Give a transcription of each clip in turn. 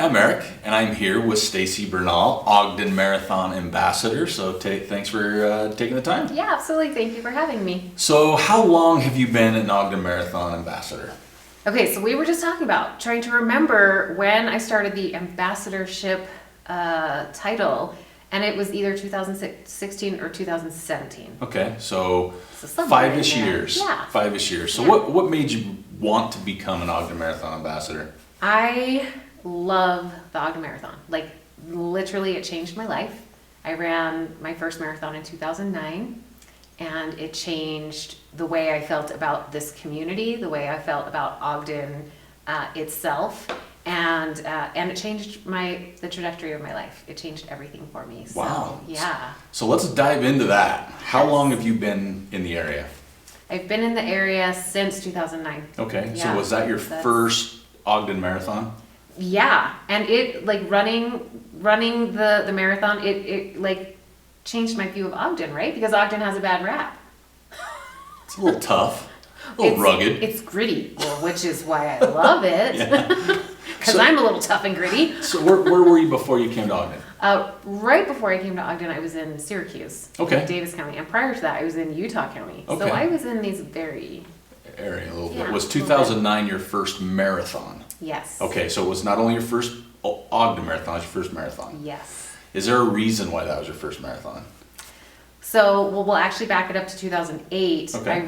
Hi, I'm Aric, and I'm here with Stacy Bernal, Ogden Marathon Ambassador. So thanks for taking the time. Yeah, absolutely. Thank you for having me. So how long have you been an Ogden Marathon Ambassador? Okay, so we were just talking about trying to remember when I started the ambassadorship title, and it was either 2016 or 2017. Okay, so somewhere in five-ish there. years. Yeah. 5-ish years. So Yeah. what made you want to become an Ogden Marathon Ambassador? I love the Ogden Marathon. Like, literally, it changed my life. I ran my first marathon in 2009, and it changed the way I felt about this community, the way I felt about Ogden itself, and it changed the trajectory of my life. It changed everything for me. So, Wow. yeah. So let's dive into that. How long have you been in the area? I've been in the area since 2009. Okay, so Yeah, was that your that's- first Ogden Marathon? Yeah, and it, like, running the marathon, it like changed my view of Ogden, right? Because Ogden has a bad rap. It's a little tough, a little rugged. It's gritty, well, which is why I love it. Because So- I'm a little tough and gritty. So where were you before you came to Ogden? Right before I came to Ogden, I was in Syracuse, Okay. Davis County, and prior to that, I was in Utah County. Okay. So I was in these very, Area a little Yeah, bit. Was a little 2009 your first marathon? yes. Okay, so it was not only your first Ogden Marathon, it was your first marathon. Yes. Is there a reason why that was your first marathon? So, well, we'll actually back it up to 2008. Okay. I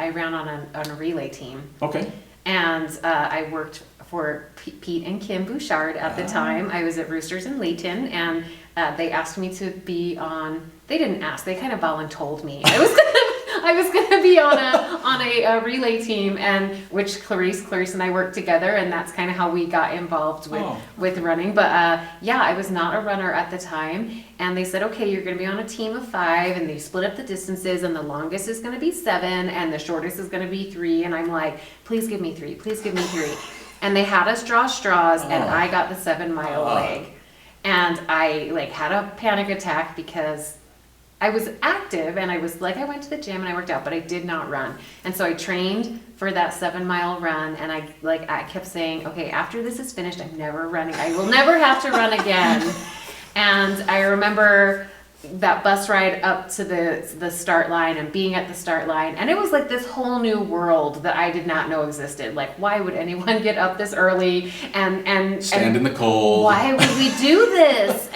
ran on a relay team. Okay. And I worked for Pete and Kim Bouchard at the time. I was at Roosters in Layton, and they asked me to be on. They didn't ask; they kind of voluntold me. I was gonna be on a relay team, and which Clarice and I worked together, and that's kind of how we got involved with running. But yeah, I was not a runner at the time, and they said, okay, you're gonna be on a team of 5, and they split up the distances, and the longest is gonna be 7, and the shortest is gonna be 3. And I'm like, please give me 3, please give me 3. And they had us draw straws, and I got the 7-mile leg, and I like had a panic attack because I was active, and I went to the gym and I worked out, but I did not run. And so I trained for that 7-mile run, and I kept saying, okay, after this is finished, I'm never running. I will never have to run again. And I remember that bus ride up to the start line and being at the start line, and it was like this whole new world that I did not know existed. Like, why would anyone get up this early and Stand in the cold. Why would we do this?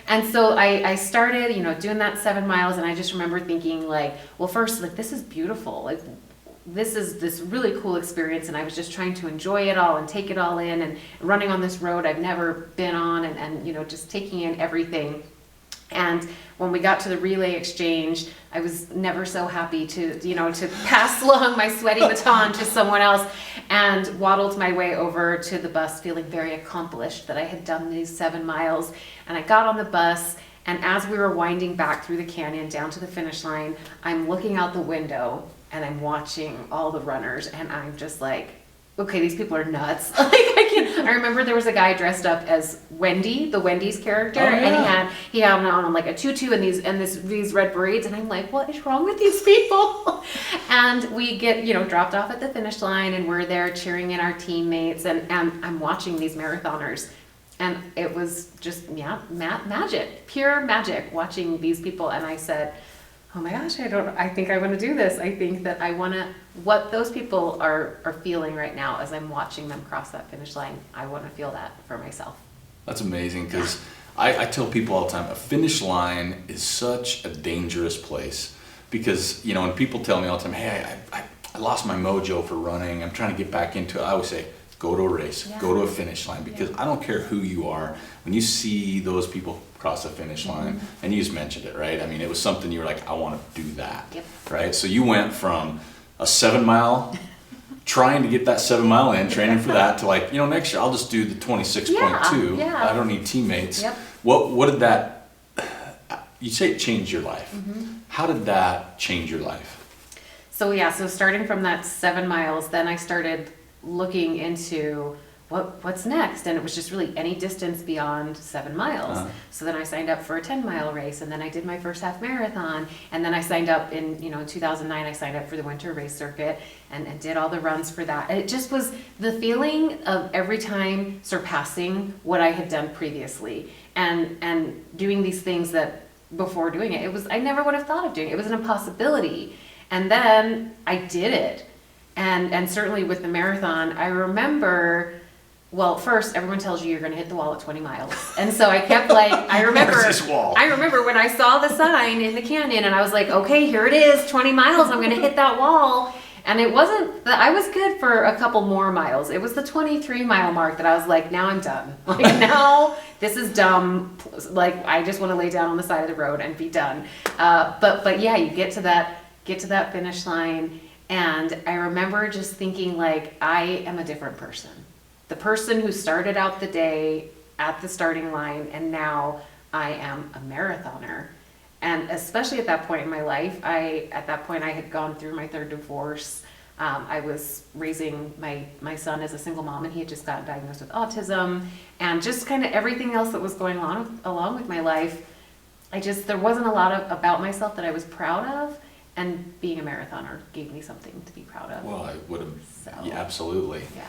And so I started, doing that 7 miles, and I just remember thinking, like, well, first, like, this is beautiful. Like, this is this really cool experience, and I was just trying to enjoy it all and take it all in, and running on this road I've never been on, and just taking in everything. And when we got to the relay exchange, I was never so happy to pass along my sweaty baton to someone else, and waddled my way over to the bus feeling very accomplished that I had done these 7 miles. And I got on the bus, and as we were winding back through the canyon down to the finish line, I'm looking out the window and I'm watching all the runners, and I'm just like, okay, these people are nuts. Like, I remember there was a guy dressed up as Wendy, the Wendy's character, and he had on like a tutu and these red braids, and I'm like, what is wrong with these people? And we get dropped off at the finish line, and we're there cheering in our teammates, and I'm watching these marathoners, and it was just magic, pure magic, watching these people. And I said, oh my gosh, I think I want to do this. I think that I want to, what those people are feeling right now as I'm watching them cross that finish line, I want to feel that for myself. That's amazing, because I tell people all the time, a finish line is such a dangerous place. Because, when people tell me all the time, hey, I lost my mojo for running, I'm trying to get back into it, I always say, go to a race, go to a finish line, because I don't care who you are. When you see those people cross the finish line, and you just mentioned it, right? I mean, it was something you were like, I want to do that, right? So you went from a 7-mile, trying to get that 7-mile in, training for that, to like, next year I'll just do the 26.2. Yeah. I don't need teammates. Yep. What did that, you say it changed your life. How did that change your life? So starting from that 7 miles, then I started looking into what's next? And it was just really any distance beyond 7 miles. So then I signed up for a 10-mile race, and then I did my first half marathon, and then I signed up in 2009, I signed up for the winter race circuit and did all the runs for that. And it just was the feeling of every time surpassing what I had done previously, and doing these things that before doing it, I never would have thought of doing. It was an impossibility. And then I did it. And certainly with the marathon, I remember, well, first everyone tells you you're going to hit the wall at 20 miles. And so I kept I remember, Where's this wall? I remember when I saw the sign in the canyon and I was like, okay, here it is, 20 miles, I'm going to hit that wall. And it wasn't that I was good for a couple more miles. It was the 23-mile mark that I was like, now I'm done. Now this is dumb. I just want to lay down on the side of the road and be done. But yeah, you get to that finish line, and I remember just thinking I am a different person. The person who started out the day at the starting line, and now I am a marathoner. And especially at that point in my life, I had gone through my third divorce. I was raising my son as a single mom, and he had just gotten diagnosed with autism, and just kind of everything else that was going on along with my life. There wasn't a lot about myself that I was proud of, and being a marathoner gave me something to be proud of. Well, I would have, yeah, absolutely. Yeah.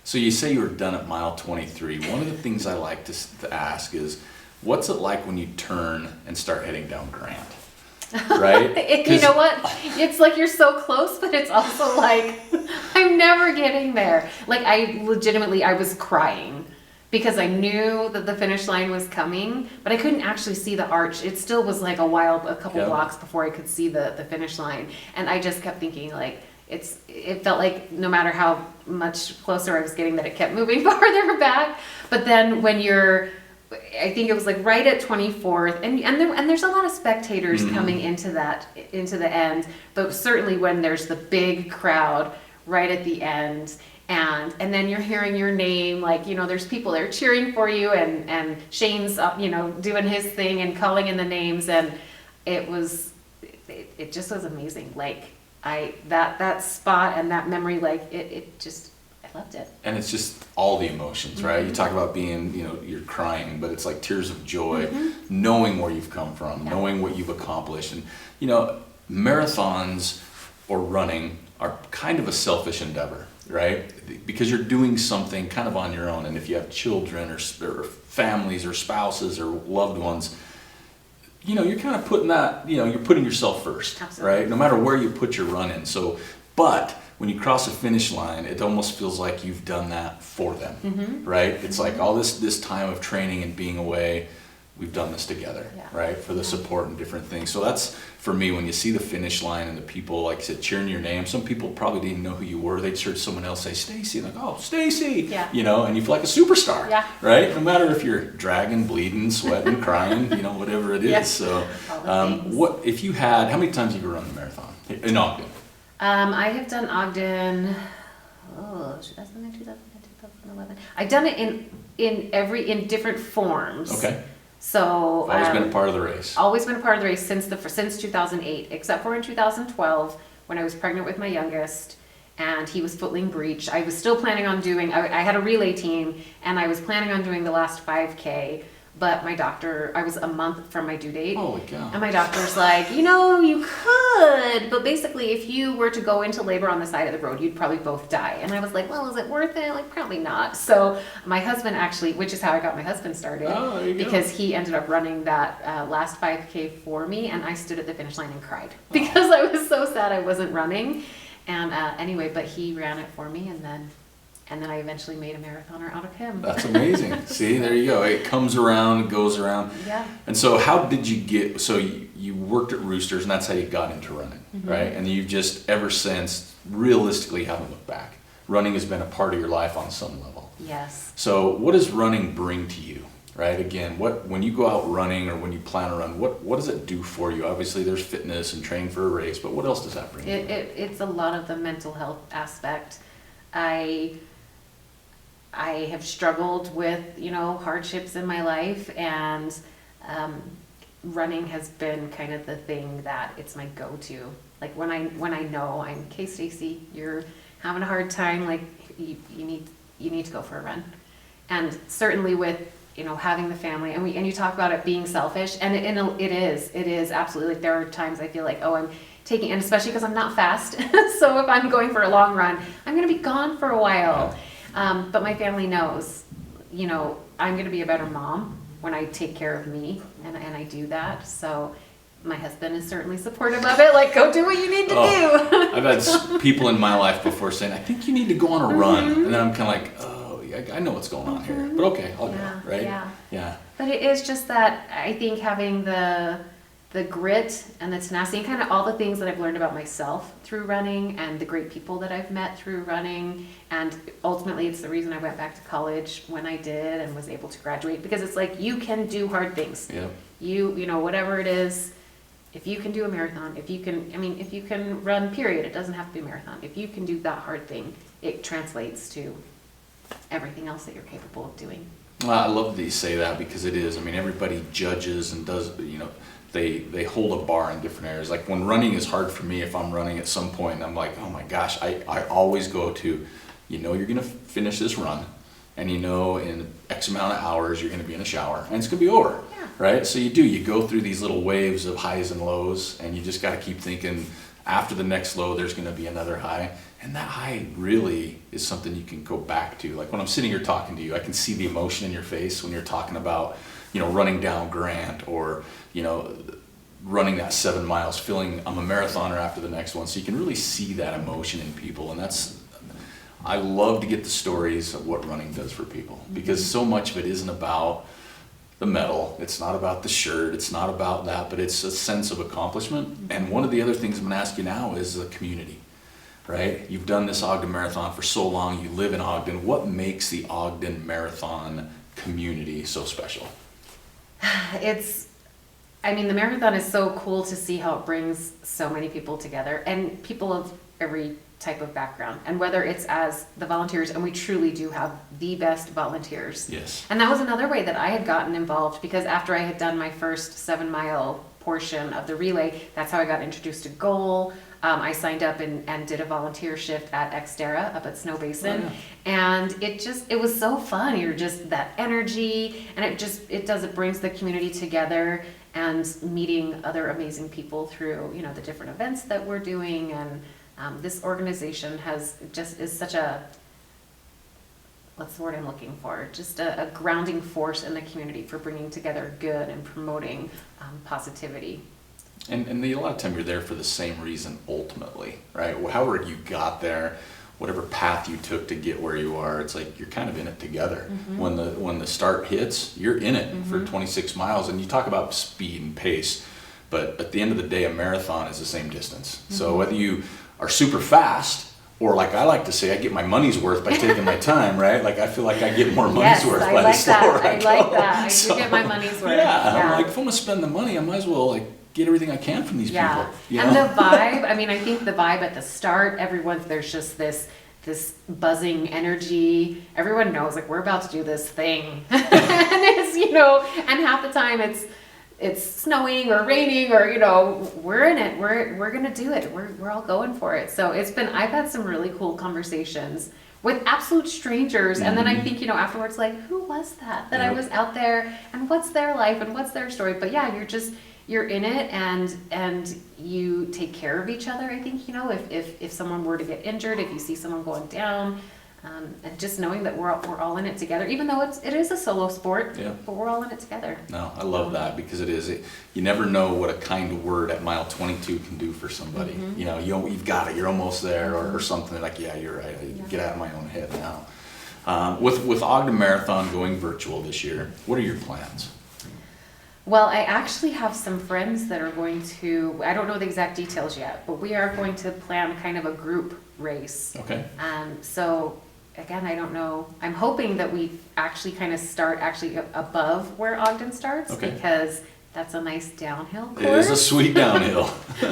So you say you were done at mile 23. One of the things I like to ask is, what's it like when you turn and start heading down Grant? Right? You know what? It's like you're so close, but it's also like I'm never getting there. I was crying because I knew that the finish line was coming, but I couldn't actually see the arch. It still was a couple blocks before I could see the finish line. And I just kept thinking it felt like no matter how much closer I was getting, that it kept moving farther back. But then when I think it was right at 24th, and there's a lot of spectators coming into the end, but certainly when there's the big crowd right at the end, and then you're hearing your name, there's people there cheering for you, and Shane's doing his thing and calling in the names, and it just was amazing. That spot and that memory, I loved it. And it's just all the emotions, right? You talk about being, you're crying, but it's like tears of joy, knowing where you've come from, knowing what you've accomplished. And, marathons or running are kind of a selfish endeavor, right? Because you're doing something kind of on your own. And if you have children or families or spouses or loved ones, you're kind of putting that, you're putting yourself first. Absolutely. Right? No matter where you put your run in. But when you cross a finish line, it almost feels like you've done that for them, right? It's like all this time of training and being away, we've done this together, right? For the support and different things. So that's, for me, when you see the finish line and the people, like I said, cheering your name. Some people probably didn't know who you were. They'd heard someone else say, Stacy, and oh, Stacy, and you feel like a superstar, right? No matter if you're dragging, bleeding, sweating, crying, whatever it is. So how many times have you run the marathon in Ogden? I have done Ogden, 2009, 2011. I've done it in different forms. Okay. So always been a part of the race. Always been a part of the race since 2008, except for in 2012 when I was pregnant with my youngest, and he was footling breech. I was still planning on doing. I had a relay team, and I was planning on doing the last 5K. But I was a month from my due date. Holy cow. And my doctor's like, you could, but basically if you were to go into labor on the side of the road, you'd probably both die. And I was like, well, is it worth it? Probably not. So my husband actually, which is how I got my husband started, because he ended up running that last 5K for me, and I stood at the finish line and cried because I was so sad I wasn't running. And anyway, but he ran it for me, and then I eventually made a marathoner out of him. That's amazing. See, there you go. It comes around, it goes around. Yeah. And so how did you get, so you worked at Roosters, and that's how you got into running, right? And you've just ever since realistically haven't looked back. Running has been a part of your life on some level. Yes. So what does running bring to you, right? Again, when you go out running or when you plan a run, what does it do for you? Obviously there's fitness and training for a race, but what else does that bring you? It's a lot of the mental health aspect. I have struggled with, hardships in my life, and running has been kind of the thing that it's my go-to. When I know okay, Stacy, you're having a hard time, you you need to go for a run. And certainly with, having the family, and you talk about it being selfish, and it is absolutely. Like, there are times I feel like, oh, I'm taking, and especially because I'm not fast. So if I'm going for a long run, I'm going to be gone for a while. But my family knows, I'm going to be a better mom when I take care of me, and I do that. So my husband is certainly supportive of it. Like, go do what you need to do. I've had people in my life before saying, I think you need to go on a run. And then I'm kind of like, oh, I know what's going on here. But okay, I'll go, right? Yeah. But it is just that, I think, having the grit and the tenacity, and kind of all the things that I've learned about myself through running, and the great people that I've met through running, and ultimately it's the reason I went back to college when I did and was able to graduate, because it's like, you can do hard things. Yeah. Whatever it is, if you can do a marathon, if you can run, period, it doesn't have to be a marathon. If you can do that hard thing, it translates to everything else that you're capable of doing. Well, I love that you say that, because it is. I mean, everybody judges and does, they hold a bar in different areas. Like, when running is hard for me, if I'm running at some point, I'm like, oh my gosh, I always go to, you're going to finish this run, and in X amount of hours you're going to be in a shower, and it's going to be over. Yeah. Right? So you go through these little waves of highs and lows, and you just got to keep thinking, after the next low there's going to be another high, and that high really is something you can go back to. Like, when I'm sitting here talking to you, I can see the emotion in your face when you're talking about running down Grant, or running that 7 miles, feeling I'm a marathoner after the next one. So you can really see that emotion in people, and I love to get the stories of what running does for people, because so much of it isn't about the medal, it's not about the shirt, it's not about that, but it's a sense of accomplishment. And one of the other things I'm going to ask you now is the community, right? You've done this Ogden Marathon for so long, you live in Ogden. What makes the Ogden Marathon community so special? The marathon is so cool to see how it brings so many people together, and people of every type of background, and whether it's as the volunteers, and we truly do have the best volunteers. Yes. And that was another way that I had gotten involved, because after I had done my first 7 mile portion of the relay, that's how I got introduced to Goal. I signed up and did a volunteer shift at Xterra up at Snow Basin. Oh, yeah. And it was so fun. You're just that energy, and it brings the community together, and meeting other amazing people through, the different events that we're doing. And this organization is such a, what's the word I'm looking for? Just a grounding force in the community for bringing together good and promoting positivity. And a lot of time you're there for the same reason ultimately, right? However you got there, whatever path you took to get where you are, it's like you're kind of in it together. Mm-hmm. When the start hits, you're in it for 26 miles. And you talk about speed and pace, but at the end of the day, a marathon is the same distance. Mm-hmm. So whether you are super fast, or like I like to say, I get my money's worth by taking my time, right? Like, I feel like I get more money's worth by the slower I go. I like that. I do get my money's worth. Yeah, I'm like, if I'm gonna spend the money, I might as well get everything I can from these people. And the vibe, I think the vibe at the start, there's just this buzzing energy. Everyone knows, like, we're about to do this thing. And it's, and half the time it's snowing or raining, or we're in it, we're gonna do it, we're all going for it. So I've had some really cool conversations with absolute strangers. And then I think, afterwards, like, who was that I was out there, and what's their life and what's their story? But yeah, you're in it, and you take care of each other. I think, if someone were to get injured, if you see someone going down, and just knowing that we're all in it together, even though it is a solo sport, but we're all in it together. No, I love that, because it is. You never know what a kind word at mile 22 can do for somebody. Mm-hmm. You've got it. You're almost there, or something like, yeah, you're right. I get out of my own head now. With Ogden Marathon going virtual this year, what are your plans? Well, I actually have some friends that are going to, I don't know the exact details yet, but we are going to plan kind of a group race. Okay. So again, I don't know. I'm hoping that we actually kind of start above where Ogden starts, because that's a nice downhill course. It is a sweet downhill.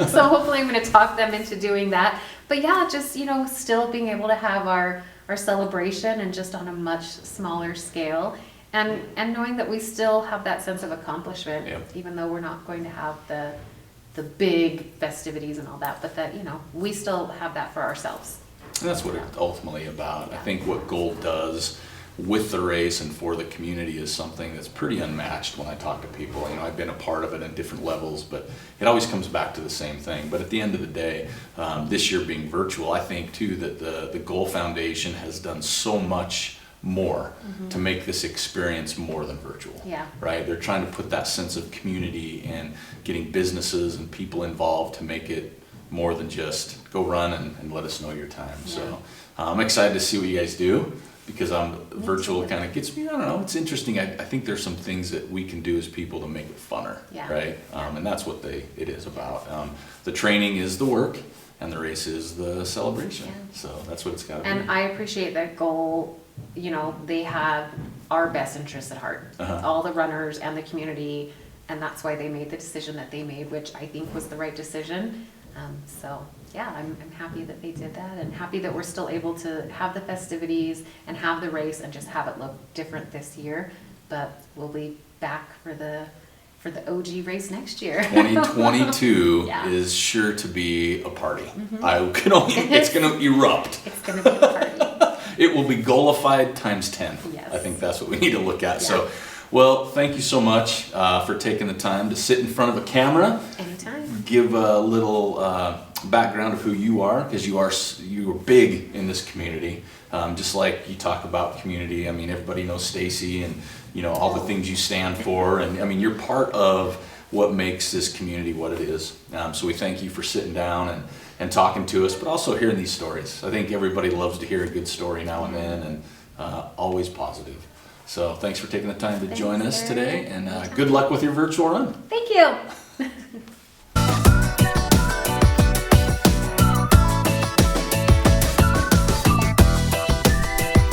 So hopefully I'm going to talk them into doing that. But yeah, just, still being able to have our celebration, and just on a much smaller scale. And knowing that we still have that sense of accomplishment, even though we're not going to have the big festivities and all that, but that, we still have that for ourselves. And that's what it's ultimately about. I think what Gold does with the race and for the community is something that's pretty unmatched when I talk to people. You know, I've been a part of it in different levels, but it always comes back to the same thing. But at the end of the day, this year being virtual, I think too that the Goal Foundation has done so much more to make this experience more than virtual. Yeah. Right? They're trying to put that sense of community and getting businesses and people involved to make it more than just go run and let us know your time. Yeah. So I'm excited to see what you guys do, because virtual kind of gets me, I don't know, it's interesting. I think there's some things that we can do as people to make it funner, Yeah. right? And that's what it is about. The training is the work and the race is the celebration. Yeah. So that's what it's got to be. And I appreciate that Goal, you know, they have our best interests at heart. All the runners and the community, and that's why they made the decision that they made, which I think was the right decision. So yeah, I'm happy that they did that, and happy that we're still able to have the festivities and have the race and just have it look different this year. But we'll be back for the OG race next year. 2022 Yeah. is sure to be a party. It's going to erupt. It's going to be a party. It will be Goalified times 10. Yes. I think that's what we need to look at. Yeah. So, well, thank you so much for taking the time to sit in front of a camera. Anytime. Give a little background of who you are, because you are big in this community. Just like you talk about community. I mean, everybody knows Stacy and, you know, all the things you stand for. And I mean, you're part of what makes this community what it is. So we thank you for sitting down and talking to us, but also hearing these stories. I think everybody loves to hear a good story now and then, and always positive. So thanks for taking the time to join us today, and good luck with your virtual run. Thank you.